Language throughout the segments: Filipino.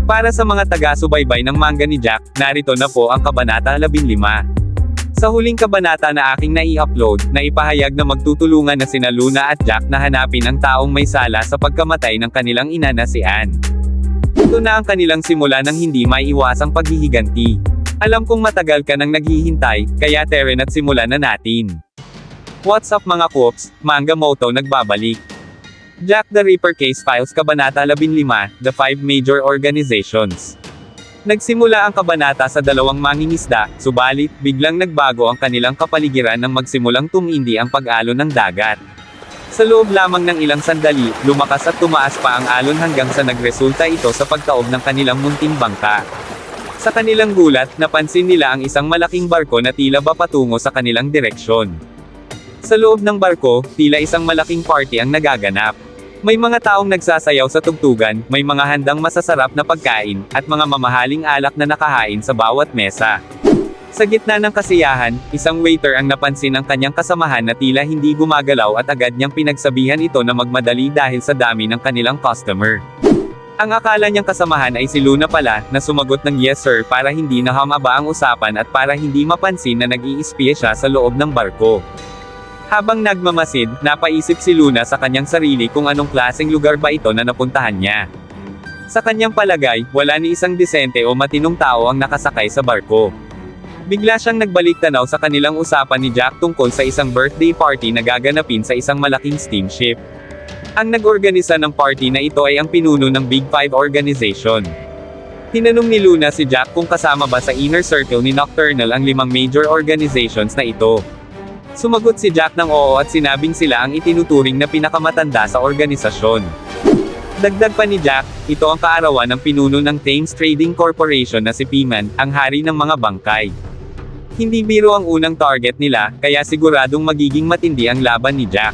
Para sa mga taga-subaybay ng manga ni Jack, narito na po ang Kabanata 15. Sa huling kabanata na aking nai-upload, naipahayag na magtutulungan na sina Luna at Jack na hanapin ang taong may sala sa pagkamatay ng kanilang ina na si Anne. Ito na ang kanilang simula ng hindi maiiwasang paghihiganti. Alam kong matagal ka nang naghihintay, kaya Teren at simulan na natin. What's up mga Koops, Manga Moto nagbabalik. Jack the Ripper Case Files Kabanata 15, The 5 Major Organizations. Nagsimula ang kabanata sa dalawang mangingisda, subalit, biglang nagbago ang kanilang kapaligiran nang magsimulang tumindi ang pag-alon ng dagat. Sa loob lamang ng ilang sandali, lumakas at tumaas pa ang alon hanggang sa nagresulta ito sa pagtaob ng kanilang munting bangka. Sa kanilang gulat, napansin nila ang isang malaking barko na tila ba patungo sa kanilang direksyon. Sa loob ng barko, tila isang malaking party ang nagaganap. May mga taong nagsasayaw sa tugtugan, may mga handang masasarap na pagkain, at mga mamahaling alak na nakahain sa bawat mesa. Sa gitna ng kasiyahan, isang waiter ang napansin ng kanyang kasamahan na tila hindi gumagalaw at agad niyang pinagsabihan ito na magmadali dahil sa dami ng kanilang customer. Ang akala niyang kasamahan ay si Luna pala, na sumagot ng yes sir para hindi nahamaba ang usapan at para hindi mapansin na nag-iispiya siya sa loob ng barko. Habang nagmamasid, napaisip si Luna sa kanyang sarili kung anong klaseng lugar ba ito na napuntahan niya. Sa kanyang palagay, wala ni isang disente o matinong tao ang nakasakay sa barko. Bigla siyang nagbalik tanaw sa kanilang usapan ni Jack tungkol sa isang birthday party na gaganapin sa isang malaking steamship. Ang nag-organisa ng party na ito ay ang pinuno ng Big Five Organization. Tinanong ni Luna si Jack kung kasama ba sa inner circle ni Nocturnal ang 5 major organizations na ito. Sumagot si Jack ng oo at sinabing sila ang itinuturing na pinakamatanda sa organisasyon. Dagdag pa ni Jack, ito ang kaarawan ng pinuno ng Thames Trading Corporation na si Piman, ang hari ng mga bangkay. Hindi biro ang unang target nila, kaya siguradong magiging matindi ang laban ni Jack.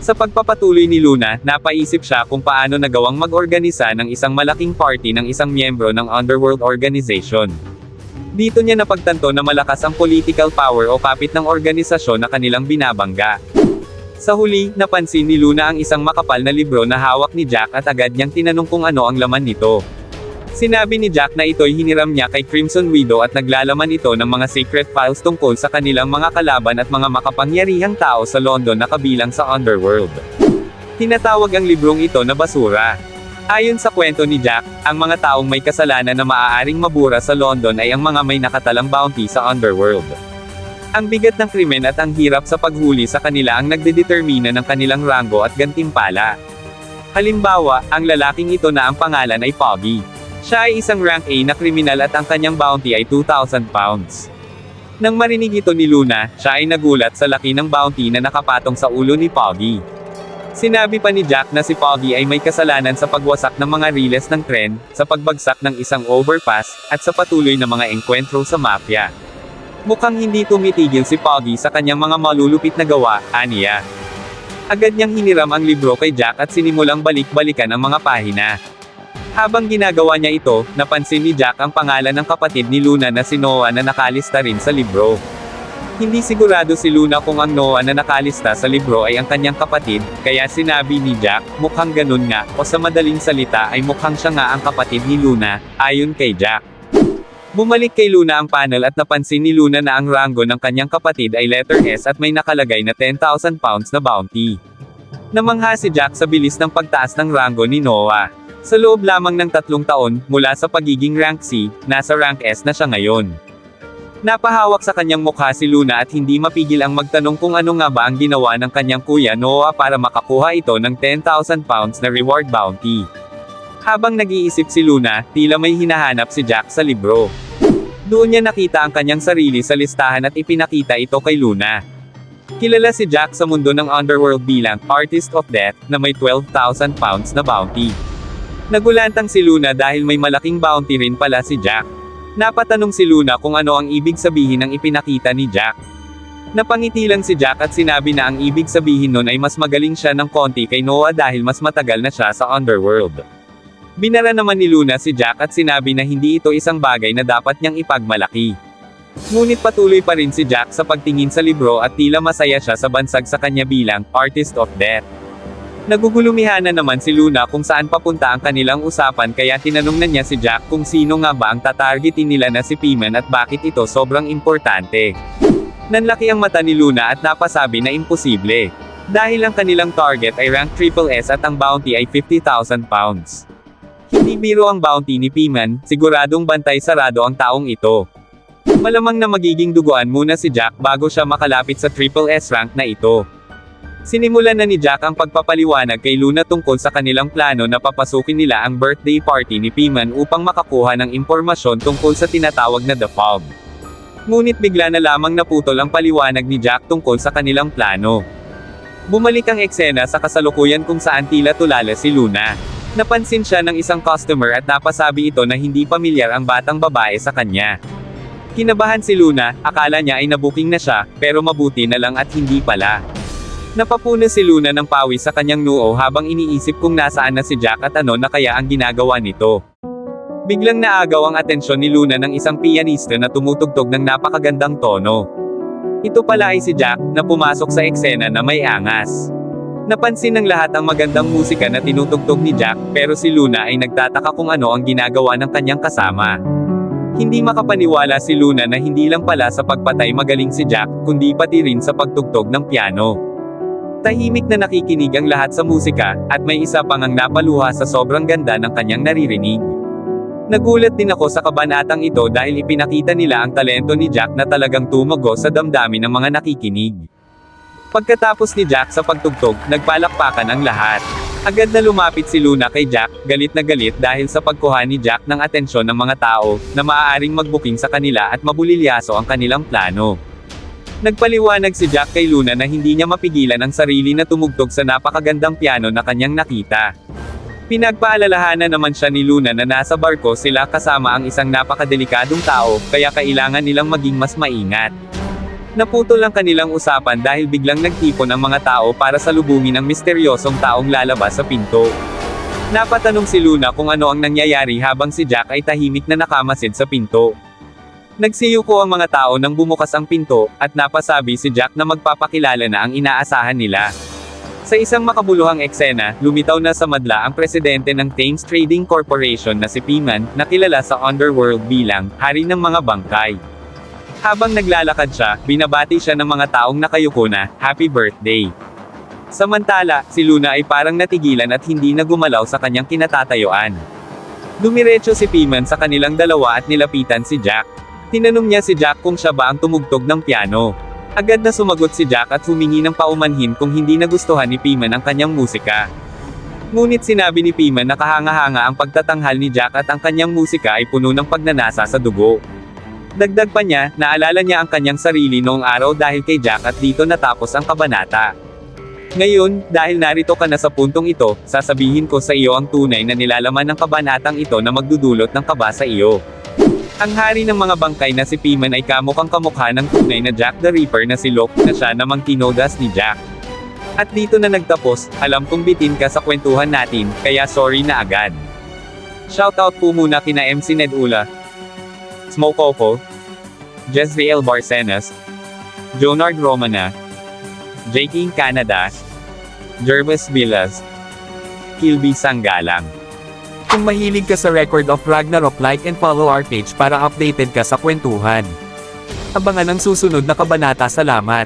Sa pagpapatuloy ni Luna, napaisip siya kung paano nagawang mag-organisa ng isang malaking party ng isang miyembro ng Underworld Organization. Dito niya napagtanto na malakas ang political power o kapit ng organisasyon na kanilang binabangga. Sa huli, napansin ni Luna ang isang makapal na libro na hawak ni Jack at agad niyang tinanong kung ano ang laman nito. Sinabi ni Jack na ito'y hiniram niya kay Crimson Widow at naglalaman ito ng mga secret files tungkol sa kanilang mga kalaban at mga makapangyarihang tao sa London na kabilang sa Underworld. Tinatawag ang librong ito na basura. Ayon sa kwento ni Jack, ang mga taong may kasalanan na maaaring mabura sa London ay ang mga may nakatalang bounty sa Underworld. Ang bigat ng krimen at ang hirap sa paghuli sa kanila ang nagdedetermina ng kanilang rango at gantimpala. Halimbawa, ang lalaking ito na ang pangalan ay Poggy. Siya ay isang rank A na kriminal at ang kanyang bounty ay 2,000 pounds. Nang marinig ito ni Luna, siya ay nagulat sa laki ng bounty na nakapatong sa ulo ni Poggy. Sinabi pa ni Jack na si Poggy ay may kasalanan sa pagwasak ng mga riles ng tren, sa pagbagsak ng isang overpass, at sa patuloy na mga engkwentro sa mafia. Mukhang hindi tumitigil si Poggy sa kanyang mga malulupit na gawa, aniya. Agad niyang hiniram ang libro kay Jack at sinimulang balik-balikan ang mga pahina. Habang ginagawa niya ito, napansin ni Jack ang pangalan ng kapatid ni Luna na si Noah na nakalista rin sa libro. Hindi sigurado si Luna kung ang Noah na nakalista sa libro ay ang kanyang kapatid, kaya sinabi ni Jack, mukhang ganun nga, o sa madaling salita ay mukhang siya nga ang kapatid ni Luna, ayon kay Jack. Bumalik kay Luna ang panel at napansin ni Luna na ang rango ng kanyang kapatid ay letter S at may nakalagay na 10,000 pounds na bounty. Namangha si Jack sa bilis ng pagtaas ng rango ni Noah. Sa loob lamang ng 3 taon, mula sa pagiging rank C, nasa rank S na siya ngayon. Napahawak sa kanyang mukha si Luna at hindi mapigil ang magtanong kung ano nga ba ang ginawa ng kanyang kuya Noah para makakuha ito ng 10,000 pounds na reward bounty. Habang nag-iisip si Luna, tila may hinahanap si Jack sa libro. Doon niya nakita ang kanyang sarili sa listahan at ipinakita ito kay Luna. Kilala si Jack sa mundo ng Underworld bilang Artist of Death, na may 12,000 pounds na bounty. Nagulantang si Luna dahil may malaking bounty rin pala si Jack. Napatanong si Luna kung ano ang ibig sabihin ng ipinakita ni Jack. Napangiti lang si Jack at sinabi na ang ibig sabihin nun ay mas magaling siya ng konti kay Noah dahil mas matagal na siya sa Underworld. Binara naman ni Luna si Jack at sinabi na hindi ito isang bagay na dapat niyang ipagmalaki. Ngunit patuloy pa rin si Jack sa pagtingin sa libro at tila masaya siya sa bansag sa kanya bilang Artist of Death. Nagugulumihan na naman si Luna kung saan papunta ang kanilang usapan kaya tinanong na niya si Jack kung sino nga ba ang tatargetin nila na si Piman at bakit ito sobrang importante. Nanlaki ang mata ni Luna at napasabi na imposible. Dahil ang kanilang target ay rank triple S at ang bounty ay 50,000 pounds. Hindi biro ang bounty ni Piman, siguradong bantay sarado ang taong ito. Malamang na magiging duguan muna si Jack bago siya makalapit sa triple S rank na ito. Sinimulan na ni Jack ang pagpapaliwanag kay Luna tungkol sa kanilang plano na papasukin nila ang birthday party ni Piman upang makakuha ng impormasyon tungkol sa tinatawag na The Fog. Ngunit bigla na lamang naputol ang paliwanag ni Jack tungkol sa kanilang plano. Bumalik ang eksena sa kasalukuyan kung saan tila tulala si Luna. Napansin siya ng isang customer at napasabi ito na hindi pamilyar ang batang babae sa kanya. Kinabahan si Luna, akala niya ay nabuking na siya, pero mabuti na lang at hindi pala. Napapunas si Luna ng pawis sa kanyang noo habang iniisip kung nasaan na si Jack at ano na kaya ang ginagawa nito. Biglang naagaw ang atensyon ni Luna ng isang pianista na tumutugtog ng napakagandang tono. Ito pala ay si Jack, na pumasok sa eksena na may angas. Napansin ng lahat ang magandang musika na tinutugtog ni Jack, pero si Luna ay nagtataka kung ano ang ginagawa ng kanyang kasama. Hindi makapaniwala si Luna na hindi lang pala sa pagpatay magaling si Jack, kundi pati rin sa pagtugtog ng piano. Tahimik na nakikinig ang lahat sa musika, at may isa pang ang napaluha sa sobrang ganda ng kanyang naririnig. Nagulat din ako sa kabanatang ito dahil ipinakita nila ang talento ni Jack na talagang tumago sa damdamin ng mga nakikinig. Pagkatapos ni Jack sa pagtugtog, nagpalakpakan ang lahat. Agad na lumapit si Luna kay Jack, galit na galit dahil sa pagkuha ni Jack ng atensyon ng mga tao, na maaaring magbuking sa kanila at mabulilyaso ang kanilang plano. Nagpaliwanag si Jack kay Luna na hindi niya mapigilan ang sarili na tumugtog sa napakagandang piano na kanyang nakita. Pinagpaalalahanan naman siya ni Luna na nasa barko sila kasama ang isang napakadelikadong tao, kaya kailangan nilang maging mas maingat. Naputol ang kanilang usapan dahil biglang nagtipon ang mga tao para salubungin ang misteryosong taong lalabas sa pinto. Napatanong si Luna kung ano ang nangyayari habang si Jack ay tahimik na nakamasid sa pinto. Nagsiyuko ang mga tao nang bumukas ang pinto, at napasabi si Jack na magpapakilala na ang inaasahan nila. Sa isang makabuluhang eksena, lumitaw na sa madla ang presidente ng Thames Trading Corporation na si Piman, na kilala sa underworld bilang hari ng mga bangkay. Habang naglalakad siya, binabati siya ng mga taong nakayuko na, "Happy birthday." Samantala, si Luna ay parang natigilan at hindi na gumalaw sa kanyang kinatatayuan. Dumiretso si Piman sa kanilang dalawa at nilapitan si Jack. Tinanong niya si Jack kung siya ba ang tumugtog ng piano. Agad na sumagot si Jack at humingi ng paumanhin kung hindi nagustuhan ni Piman ang kanyang musika. Ngunit sinabi ni Piman na kahanga-hanga ang pagtatanghal ni Jack at ang kanyang musika ay puno ng pagnanasa sa dugo. Dagdag pa niya, naalala niya ang kanyang sarili noong araw dahil kay Jack at dito natapos ang kabanata. Ngayon, dahil narito ka na sa puntong ito, sasabihin ko sa iyo ang tunay na nilalaman ng kabanatang ito na magdudulot ng kaba sa iyo. Ang hari ng mga bangkay na si Piman ay kamukhang kamukha ng tunay na Jack the Ripper na si Locke na siya namang tinodas ni Jack. At dito na nagtapos, alam kong bitin ka sa kwentuhan natin, kaya sorry na agad. Shoutout po muna kina MC Ned Ula, Smoke Opo, Jezreel Barcenas, Jonard Romana, J. King Canada, Jervis Villas, Kilby Sanggalang. Kung mahilig ka sa Record of Ragnarok, like and follow our page para updated ka sa kwentuhan. Abangan ang susunod na kabanata. Salamat!